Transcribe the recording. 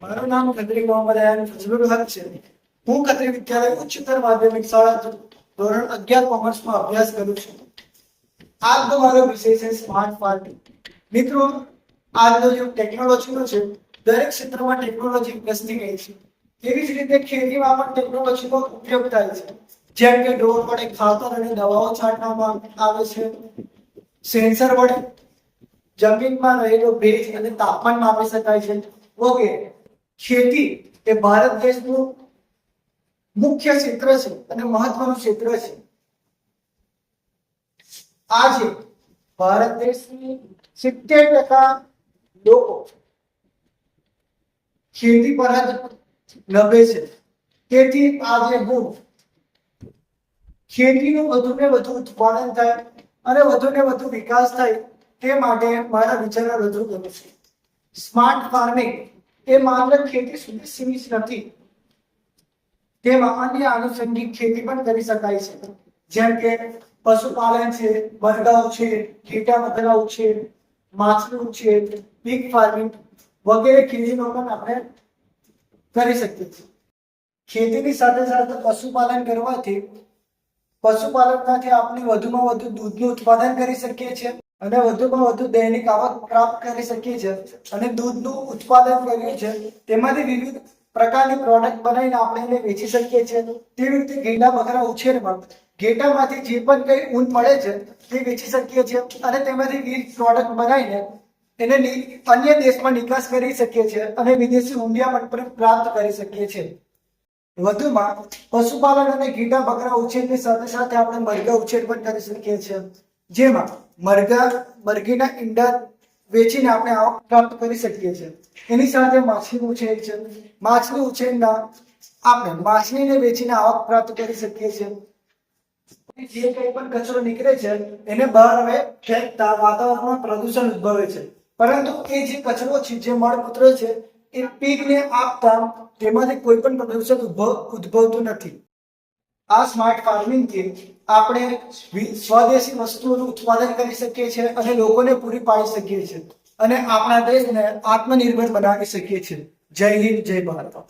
મારું નામ ખત્રી મોહમ્મદ અયાન ફઝલુલ હક છે. હું ખત્રી વિદ્યાલય ઉચ્ચતર માધ્યમિક શાળા ધોરણ 11 કોમર્સમાં અભ્યાસ કરું છું. આજનો મારો વિષય છે સ્માર્ટ ફાર્મિંગ. મિત્રો, આજનો યુગ ટેકનોલોજીનો છે. દરેક ક્ષેત્રમાં ટેકનોલોજી વિકસતી ગઈ છે. તેવી જ રીતે ખેતીમાં પણ ટેકનોલોજીનો ઉપયોગ થાય છે. જેમ કે ડ્રોન વડે ખાતર અને દવાઓ છાંટવામાં આવે છે. સેન્સર વડે જમીનમાં રહેલો ભેજ અને તાપમાન માપી શકાય છે વગેરે. ખેતી એ ભારત દેશનું મુખ્ય ક્ષેત્ર છે અને મહત્વનું ક્ષેત્ર છે. આજે ભારત દેશની 70% લોકો ખેતી પર જ નભે છે. તેથી આજે હું ખેતીનું વધુને વધુ ઉત્પાદન થાય અને વધુને વધુ વિકાસ થાય તે માટે મારા વિચારો રજૂ કરું છું. સ્માર્ટ ફાર્મિંગ એ માત્ર ખેતી સુધી સીમિત નથી. તેમાં અન્ય આનુષંગિક ખેતી પણ કરી શકાય છે, જેમ કે પશુપાલન છે, મરઘા ઉછેર, ઘેટા બકરા ઉછેર, માછલી ઉછેર, પીગ ફાર્મિંગ વગેરે ખેતીનો પણ આપણે કરી શકીએ છીએ. ખેતીની સાથે સાથે પશુપાલનમાંથી આપણે વધુમાં વધુ દૂધનું ઉત્પાદન કરી શકીએ છીએ અને વધુમાં વધુ દૈનિક આવક પ્રાપ્ત કરી શકીએ છીએ. અને દૂધનું ઉત્પાદન કર્યું છે તેમાંથી વિવિધ પ્રકારની પ્રોડક્ટ બનાવીને આપણે એને વેચી શકીએ છીએ. તેવી રીતે ઘેટા બકરા ઉછેરમાં ઘેટામાંથી જે પણ કંઈ ઊન મળે છે તે વેચી શકીએ છીએ અને તેમાંથી વિવિધ પ્રોડક્ટ બનાવીને એને અન્ય દેશમાં નિકાસ કરી શકીએ છીએ અને વિદેશી હુંડિયા પણ પ્રાપ્ત કરી શકીએ છીએ. વધુમાં પશુપાલન અને ઘેટા બકરા ઉછેરની સાથે સાથે આપણે મરઘા ઉછેર પણ કરી શકીએ છીએ, જેમાં મરઘીના ઈંડા વેચીને આપણે આવક પ્રાપ્ત કરી શકીએ છીએ. એની સાથે માછલી ઉછેર છે. માછલી ઉછેરના આપણે માછલીને વેચીને આવક પ્રાપ્ત કરી શકીએ છીએ. જે કંઈ પણ કચરો નીકળે છે એને બહાર હવે ફેંકતા વાતાવરણમાં પ્રદૂષણ ઉદ્ભવે છે, પરંતુ એ જે કચરો છે, જે મળમૂત્ર છે, એ પીગને આપતા તેમાંથી કોઈ પણ પ્રદૂષણ ઉદ્ભવતું નથી. આ સ્માર્ટ ફાર્મિંગથી આપણે સ્વદેશી વસ્તુઓનું ઉત્પાદન કરી શકીએ છીએ અને લોકોને પૂરી પાડી શકીએ છીએ અને આપણા દેશને આત્મનિર્ભર બનાવી શકીએ છીએ. જય હિન્દ, જય ભારત.